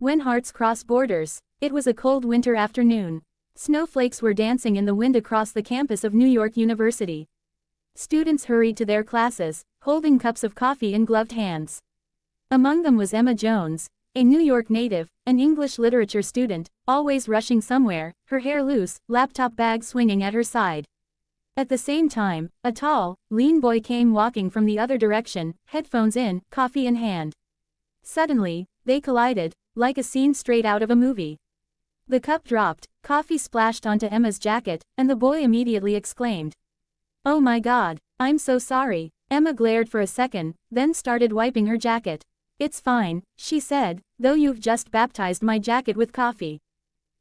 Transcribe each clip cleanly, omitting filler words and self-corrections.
When hearts cross borders. It was a cold winter afternoon. Snowflakes were dancing in the wind across the campus of New York University. Students hurried to their classes, holding cups of coffee in gloved hands. Among them was Emma Jones, a New York native, an English literature student, always rushing somewhere, her hair loose, laptop bag swinging at her side. At the same time, a tall, lean boy came walking from the other direction, headphones in, coffee in hand. Suddenly, they collided, like a scene straight out of a movie. The cup dropped, coffee splashed onto Emma's jacket, and the boy immediately exclaimed, "Oh my God, I'm so sorry." Emma glared for a second, then started wiping her jacket. "It's fine," she said, "though you've just baptized my jacket with coffee."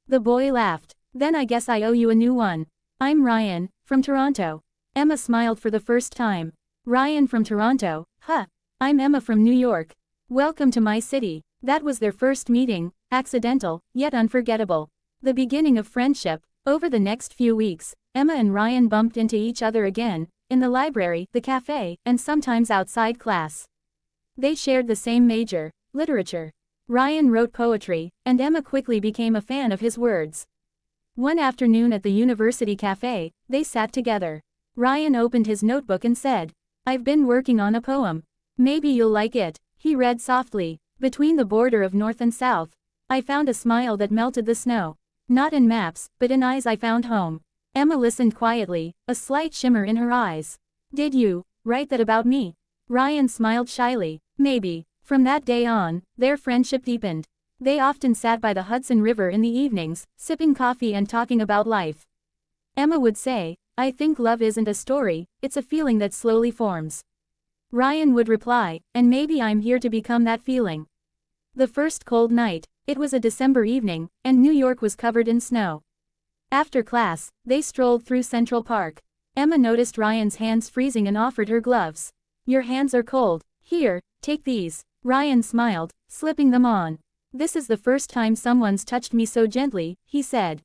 The boy laughed. "Then I guess I owe you a new one. I'm Ryan, from Toronto." Emma smiled for the first time. "Ryan from Toronto, huh? I'm Emma from New York. Welcome to my city." That was their first meeting, accidental, yet unforgettable. The beginning of friendship. Over the next few weeks, Emma and Ryan bumped into each other again, in the library, the cafe, and sometimes outside class. They shared the same major, literature. Ryan wrote poetry, and Emma quickly became a fan of his words. One afternoon at the university cafe, they sat together. Ryan opened his notebook and said, "I've been working on a poem. Maybe you'll like it." He read softly, "Between the border of north and south, I found a smile that melted the snow. Not in maps, but in eyes I found home." Emma listened quietly, a slight shimmer in her eyes. "Did you write that about me?" Ryan smiled shyly. "Maybe." From that day on, their friendship deepened. They often sat by the Hudson River in the evenings, sipping coffee and talking about life. Emma would say, "I think love isn't a story, it's a feeling that slowly forms." Ryan would reply, "And maybe I'm here to become that feeling." The first cold night. It was a December evening, and New York was covered in snow. After class, they strolled through Central Park. Emma noticed Ryan's hands freezing and offered her gloves. "Your hands are cold. Here, take these." Ryan smiled, slipping them on. "This is the first time someone's touched me so gently," he said.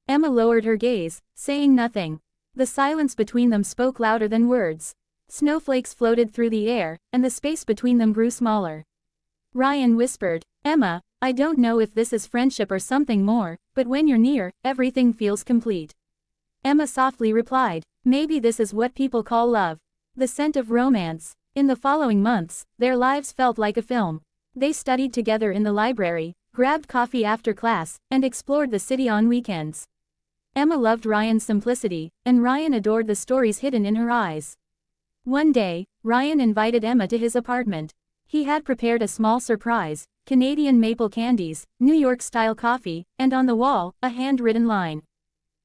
Emma lowered her gaze, saying nothing. The silence between them spoke louder than words. Snowflakes floated through the air, and the space between them grew smaller. Ryan whispered, "Emma, I don't know if this is friendship or something more, but when you're near, everything feels complete." Emma softly replied, "Maybe this is what people call love. The scent of romance." In the following months, their lives felt like a film. They studied together in the library, grabbed coffee after class, and explored the city on weekends. Emma loved Ryan's simplicity, and Ryan adored the stories hidden in her eyes. One day, Ryan invited Emma to his apartment. He had prepared a small surprise, Canadian maple candies, New York-style coffee, and on the wall, a handwritten line.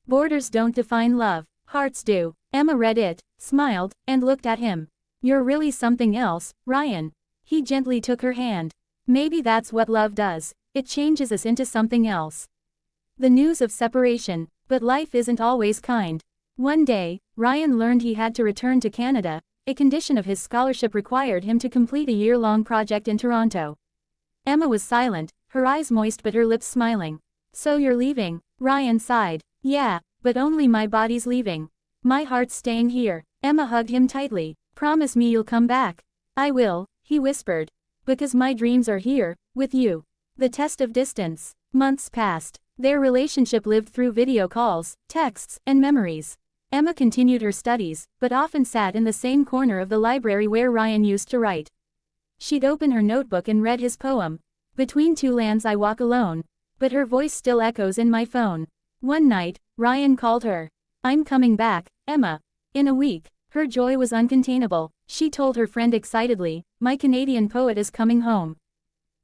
"Borders don't define love, hearts do." Emma read it, smiled, and looked at him. "You're really something else, Ryan." He gently took her hand. "Maybe that's what love does, it changes us into something else." The news of separation. But life isn't always kind. One day, Ryan learned he had to return to Canada. A condition of his scholarship required him to complete a year-long project in Toronto. Emma was silent, her eyes moist but her lips smiling. "So you're leaving?" Ryan sighed. "Yeah, but only my body's leaving. My heart's staying here." Emma hugged him tightly. "Promise me you'll come back." "I will," he whispered. "Because my dreams are here, with you." The test of distance. Months passed. Their relationship lived through video calls, texts, and memories. Emma continued her studies, but often sat in the same corner of the library where Ryan used to write. She'd open her notebook and read his poem. "Between two lands I walk alone. But her voice still echoes in my phone." One night, Ryan called her. "I'm coming back, Emma. In a week." Her joy was uncontainable. She told her friend excitedly, "My Canadian poet is coming home."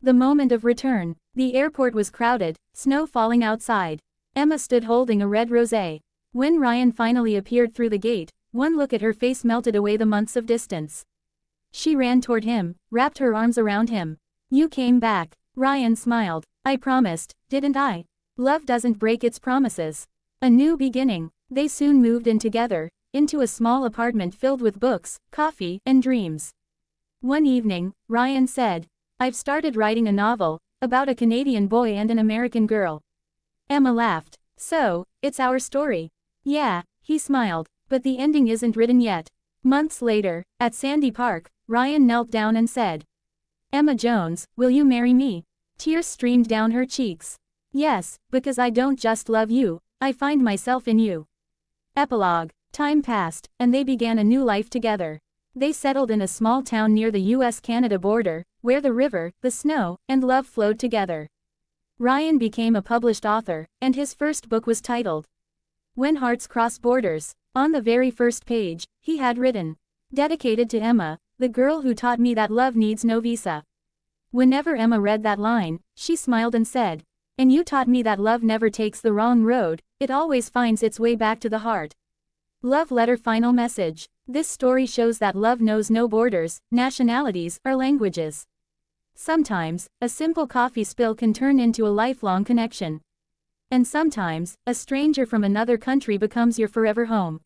The moment of return. The airport was crowded, snow falling outside. Emma stood holding a red rosé. When Ryan finally appeared through the gate, one look at her face melted away the months of distance. She ran toward him, wrapped her arms around him. "You came back." Ryan smiled. "I promised, didn't I? Love doesn't break its promises." A new beginning. They soon moved in together, into a small apartment filled with books, coffee, and dreams. One evening, Ryan said, "I've started writing a novel, about a Canadian boy and an American girl." Emma laughed. "So, it's our story." "Yeah," he smiled, "but the ending isn't written yet." Months later, at Sandy Park, Ryan knelt down and said, "Emma Jones, will you marry me?" Tears streamed down her cheeks. Yes, because I don't just love you, I find myself in you. Epilogue. Time passed, and they began a new life together. They settled in a small town near the US-Canada border, where the river, the snow, and love flowed together. Ryan became a published author, and his first book was titled When Hearts Cross Borders. On the very first page, he had written, "Dedicated to Emma, the girl who taught me that love needs no visa." Whenever Emma read that line, she smiled and said, "And you taught me that love never takes the wrong road, it always finds its way back to the heart." Love letter final message. This story shows that love knows no borders, nationalities, or languages. Sometimes, a simple coffee spill can turn into a lifelong connection. And sometimes, a stranger from another country becomes your forever home.